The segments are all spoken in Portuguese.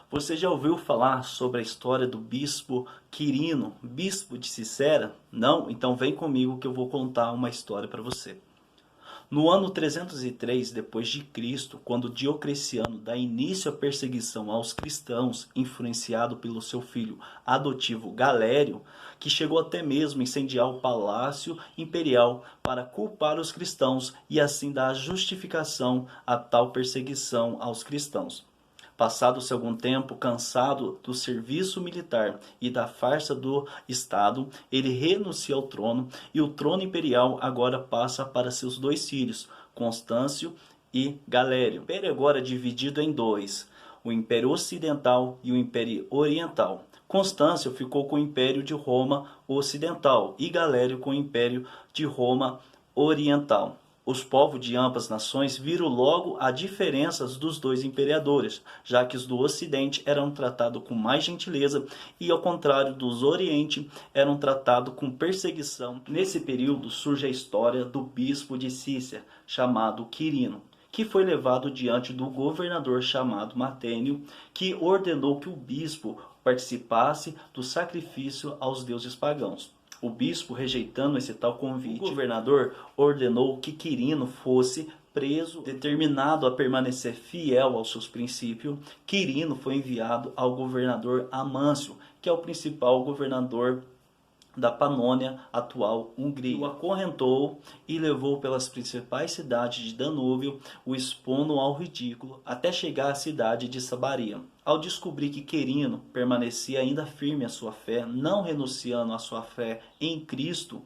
Você já ouviu falar sobre a história do bispo Quirino, bispo de Cicera? Não? Então vem comigo que eu vou contar uma história para você. No ano 303 depois de Cristo, quando Diocleciano dá início à perseguição aos cristãos, influenciado pelo seu filho adotivo Galério, que chegou até mesmo a incendiar o palácio imperial para culpar os cristãos e assim dar justificação a tal perseguição aos cristãos. Passado-se algum tempo, cansado do serviço militar e da farsa do Estado, ele renuncia ao trono e o trono imperial agora passa para seus dois filhos, Constâncio e Galério. O império agora é dividido em dois, o Império Ocidental e o Império Oriental. Constâncio ficou com o Império de Roma Ocidental e Galério com o Império de Roma Oriental. Os povos de ambas nações viram logo as diferenças dos dois imperadores, já que os do Ocidente eram tratados com mais gentileza e, ao contrário dos Oriente, eram tratados com perseguição. Nesse período surge a história do bispo de Cícera, chamado Quirino, que foi levado diante do governador chamado Matênio, que ordenou que o bispo participasse do sacrifício aos deuses pagãos. O bispo, rejeitando esse tal convite, o governador ordenou que Quirino fosse preso, determinado a permanecer fiel aos seus princípios. Quirino foi enviado ao governador Amâncio, que é o principal governador da Panônia, atual Hungria. O acorrentou e levou pelas principais cidades de Danúbio, o expondo ao ridículo, até chegar à cidade de Sabaria. Ao descobrir que Quirino permanecia ainda firme à sua fé, não renunciando à sua fé em Cristo,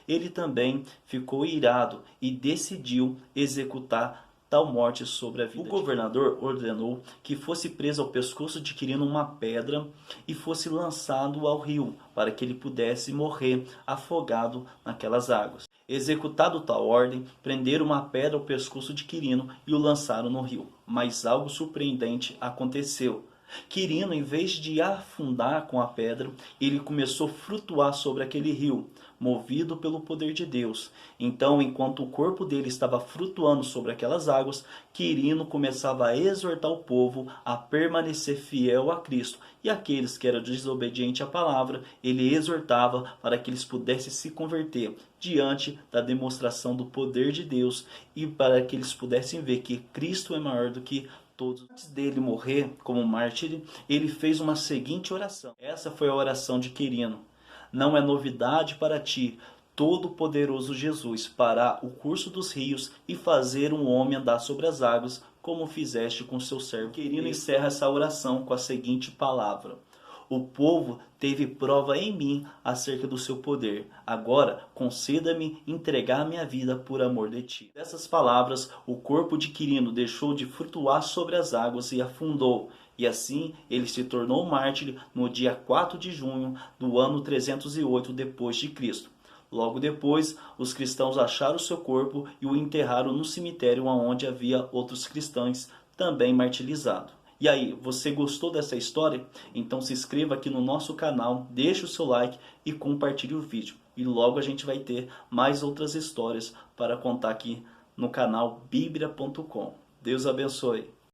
ele também ficou irado e decidiu executar tal morte sobre a vida. O governador ordenou que fosse preso ao pescoço de Quirino uma pedra e fosse lançado ao rio, para que ele pudesse morrer afogado naquelas águas. Executado tal ordem, prenderam uma pedra ao pescoço de Quirino e o lançaram no rio. Mas algo surpreendente aconteceu. Quirino, em vez de afundar com a pedra, ele começou a flutuar sobre aquele rio, movido pelo poder de Deus. Então, enquanto o corpo dele estava flutuando sobre aquelas águas, Quirino começava a exortar o povo a permanecer fiel a Cristo. E aqueles que eram desobedientes à palavra, ele exortava para que eles pudessem se converter diante da demonstração do poder de Deus e para que eles pudessem ver que Cristo é maior do que todos. Antes dele morrer como mártir, ele fez uma seguinte oração. Essa foi a oração de Quirino. Não é novidade para ti, Todo-Poderoso Jesus, parar o curso dos rios e fazer um homem andar sobre as águas, como fizeste com seu servo. Quirino encerra essa oração com a seguinte palavra: o povo teve prova em mim acerca do seu poder. Agora, conceda-me entregar minha vida por amor de ti. Dessas palavras, o corpo de Quirino deixou de flutuar sobre as águas e afundou. E assim, ele se tornou mártir no dia 4 de junho do ano 308 depois de Cristo. Logo depois, os cristãos acharam seu corpo e o enterraram no cemitério onde havia outros cristãos também martirizados. E aí, você gostou dessa história? Então se inscreva aqui no nosso canal, deixe o seu like e compartilhe o vídeo. E logo a gente vai ter mais outras histórias para contar aqui no canal Biblia.com. Deus abençoe.